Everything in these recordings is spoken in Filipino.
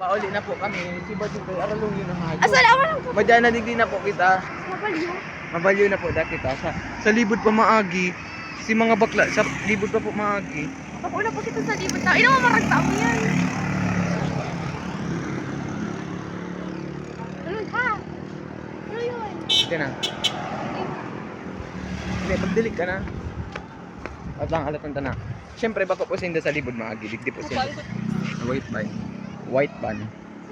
Pauli na po kami. Si Bading kay Aralong yun ang hayo. Asalamat lang po. Madyan na digdi na po kita. Mabaliw. Mabalyo na po da kita. Sa libod pa maagi. Si mga bakla sa libod pa po maagi. Pag-una po kita sa libot na. Ina mo maragta mo yan. Ano ka? Ano yun? Sige na. Hindi, magdilig ka na. At lang alat na. Siyempre bako po sinda sa libod maagi. Digdi po sinda. White van. White van.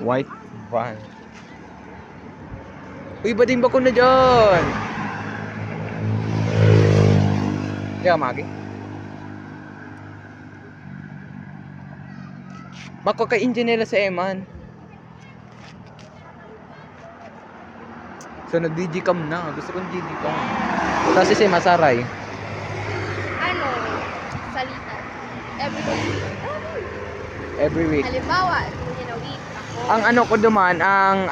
White van. Uy, Bading bako na dyan. Hindi ka maagi. Mako kay engineer sa Eman. So nag-DG cam na. Gusto kong DG cam. Tapos si Masaray. Ano? Salita. Everyday. Every week. Halimbawa, in a week, ako. Ang ano ko duman, ang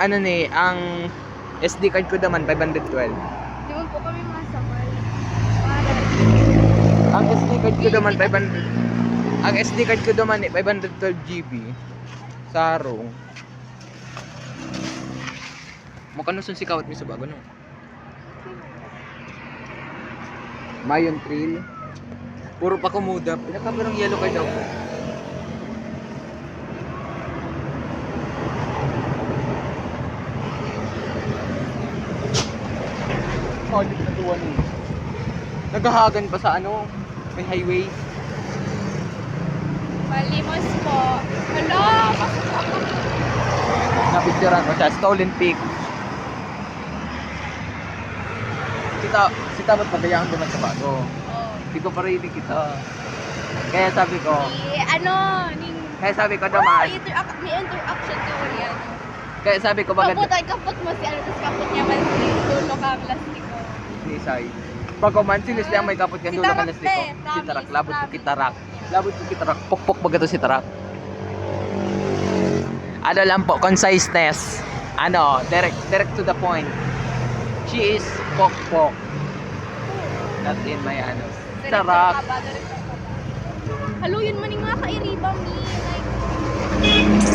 SD card ko naman 512. Di mo po kami masakay. Para. Ang SD card ko naman 500. Ang SD card ko naman 512 GB. Sarong. Mukha si kawat mi sa bago no. Mayon Trail. Puro pa kumuda. Pinakamerong yellow card ako. Solid na tuwan eh. Naghahagan pa sa ano, may highway. Malimos po. Hello! Napicturean ko siya, Stolen Peak. Si Tabot pagayaan naman sa bago. Oh. Hindi ko pa rin kita. Kaya sabi ko, kaya sabi ko naman, May interaction to yan. kaya sabi ko maganda. Kapot mo si ano, tapos kapot niya man si dulo kang plastic ko. Si Isay. Pag kuman, sinis lang may kapot ka Si dulo ka Tarak, na stiko. te. Si Tarak, Promise, labot ko promise. kitarak. Labot ko kitarak. Pokpok baga to si Tarak. Ano lang po, conciseness. Ano, direct to the point. She is pokpok. Not in my ano. Tarak. Halo, yun man yung mga kairibang ni. Like,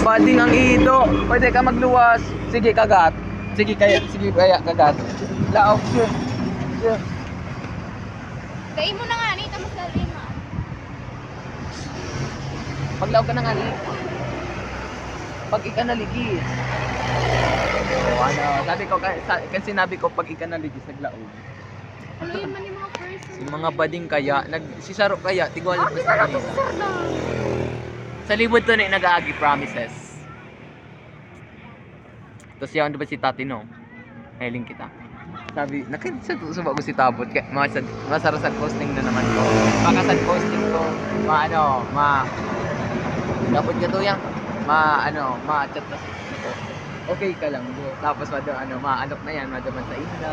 Bading ang ito. Pwede ka magluwas. Sige, kagat. Sige, kaya, kagat. Laok, sure. kain mo na nga, ni. Tamas na rin, ma. Paglaog ka na nga ni. Pag ika naligis. O ano, sabi ko, kasi sinabi ko pag ika naligis, naglaog. Halo, yun man yung mga person. Si mga bading kaya, si Saro kaya, tigwalit Bakit pa na sa natin kanila. sir na? Sa libod to na nag-aagi promises. Tapos yan ba si Tati no? Hailing kita. Sabi, nakita ko si Tabot. Masarasad posting na naman ko. Pakasad posting ko. Dapat ka to yan. Ma-chat na ko. Okay ka lang bro. Tapos maanok na yan. Madaman sa isla.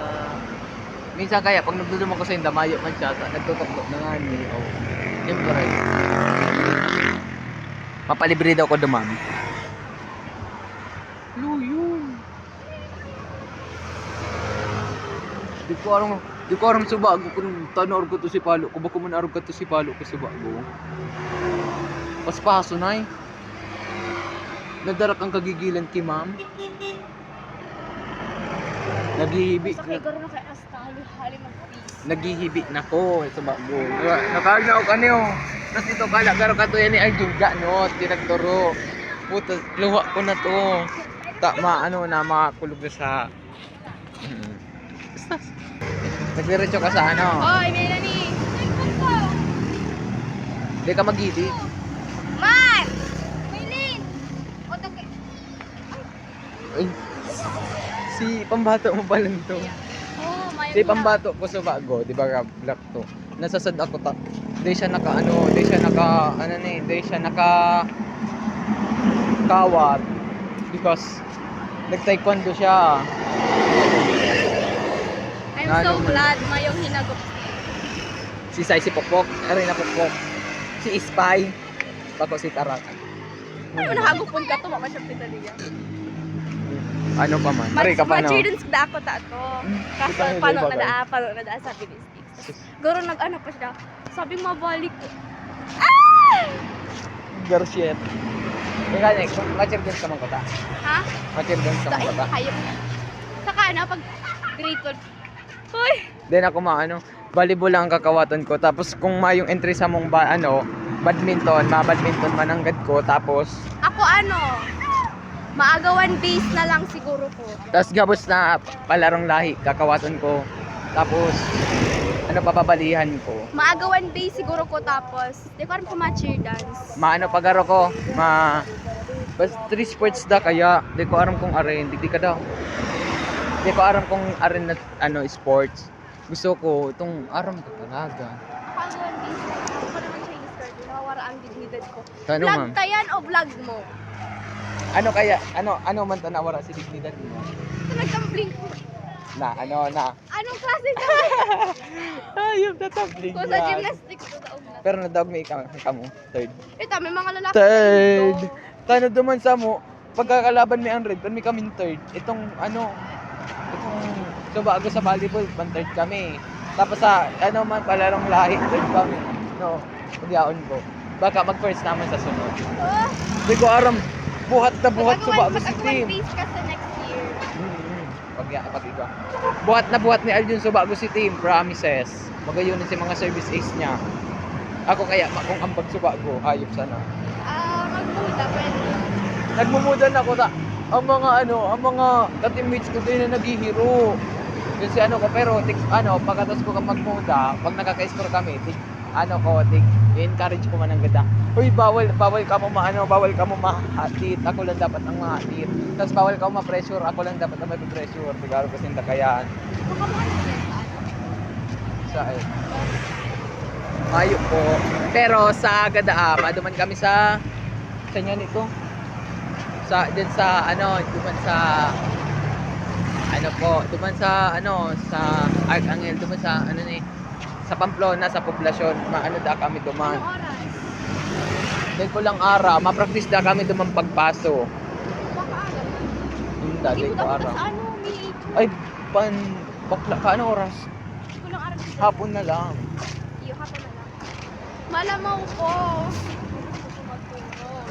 Minsan kaya, pag nagdudum ako sa inda, mayo man siya. Nagtutok na nga ni. Oh. Siyempre. Mapalibre daw ko dumami. Yun. Di ko aram sa bago kung tanor ko to si Palo. Kung bako man arog ka to si Palo ko sa bago. Paspaso na eh. Nadarak ang kagigilan ki ma'am. Naghihibi. Sa kay garo na kay Astalo, hali mag-peace. Naghihibi na ko sa bago. Nakagna ko kanyo. Tapos dito kala garo ka to yan ni Arjunga no. Tinagturo. Puta, luha ko na to. Makulog na sa... Basta. Nagdiretso ka sa ano. Oy, may na ni. Hindi ka mag-ibig. Man! Maylin! O, tagay. Ay, si pambato mo pala nito. Oh, may Si pambato ko sa bago, di ba black to. Nasasad ako di siya naka kawat because nag-taekwondo siya. I'm so glad mayong hinagop. Si Sai, si Pokpok, na Pokpok. Si Ispay, bako si Tarak. Ano nahagupon ka to, mama siya pitaliya. Ano pa man? Pare ka pa no? Machidens da ako ta to. Kaso pano na daa sa Philippines. Guro nag-ano pa siya. Sabi mabalik ko. Ah! Garciet. Ikaw, mature dun sa mga kota. Ha? Mature dun sa mga Ay, kota. hayop na. Saka ano, pag grade 12. Uy! Then ako volleyball lang ang kakawatan ko. Tapos kung yung entry sa mong badminton, badminton mananggad ko. Tapos, Ako ano, maaga 1 days na lang siguro ko. tapos gabos na palarong lahi, kakawatan ko. Tapos, papabalihan ko. Maaga 1 day siguro ko tapos, di ko alam kung ma-cheer dance. Pagaro ko, basta 3 sports da kaya, di ko aram kung arin, di ka daw. Di ko aram kung arin na sports. Gusto ko, itong aram ka talaga. Ako 1 day, ako pa naman Chinese card, nawawara ang dignidad ko. Ano, Vlog ma'am? ka yan o vlog mo? Ano man to nawara si dignidad mo? Ito nagtumbling ko. Anong klase ka? Ayop na tabling Kung sa gymnastics ko daog na. Pero nadawag may kamo, third. Ito, may mga lalaki Third! dito. Tano duman sa mo, pagkakalaban may ang red, pero may kaming third. Itong so bago sa volleyball, third kami. Tapos sa, man, palarong lahi, third kami. No, hindi aon ko. Baka mag-first naman sa sunod. Oh, Hindi ko aram, buhat na buhat sa bago si Mag-1 team. days ka sa next year. Pag ikaw. Buhat ni Aljun sa bago si team, promises. Magayunin si mga service ace niya. Ako kaya, kung ambag sa bago, hayop sana. Magbuda, pwede. Nagmumuda na ako ang mga ka-teammates ko din na naghihiro. Kasi ko, pero pagkatapos ko magmuda, pag nakaka-score kami, i-encourage ko man ang ganda. Uy, bawal ka mo bawal ka mo mahatit. Ako lang dapat ang mahatit. Tapos bawal ka mo ma-pressure, ako lang dapat ang may pressure. Siguro kasi hindi kayaan. Baka mo ano yan sa ano? Sa Mayo po. Pero sa Gadaa, maduman kami sa niya nito. Duman sa Arcangel, duman sa sa Pamplona, sa poblasyon, kami duman. Anong oras? Dahil ko lang ara, ma-practice da kami duman pagpaso. Baka alam mo. Hindi, Hindi dahil ko ko dapat ara. sa ano, may Ay, bakla ka, ano oras? Hindi ko lang aram dito. Hapon na lang. Iyo, hapon na lang. Malamaw ko. Gusto matulog.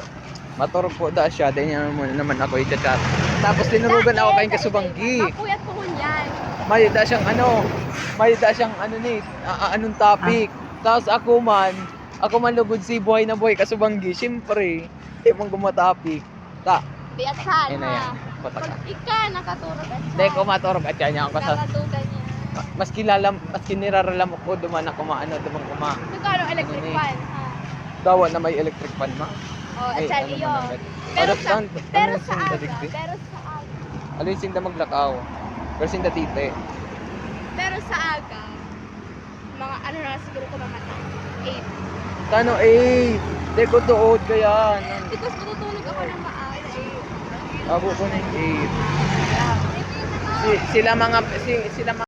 Maturog po da siya, dahil naman ako i-chat. Tapos tinurugan ako kayong kasubanggi. Mapuyat ko yan. May da siyang anong topic. Tapos ako man lugod si buhay na buhay kasubanggi. Siyempre, ibang gumatopic. Biat ka Yan na na. yan. Pataka. Pag ika nakaturog at siya. Dahil ko maturog at yan ako sa... Kakatugan niya. Maski niraralam ko, duman ako dumang kuma. Nagkano electric Ano ni? fan, ha? Dawa na may electric fan ma. Oh, at Ay, siya ano iyo. man agad. Pero Ano sa saan- pero ano sa saan aga, dadigdi? pero sa aga. Alin sinda maglakaw. Pero sinda tite. Pero sa aga, mga ano na siguro ko mamatay. 8. Tano Dahil ko tuod kaya. Because matutulog ako ng maaga. Abo ko na yung 8. Sila mga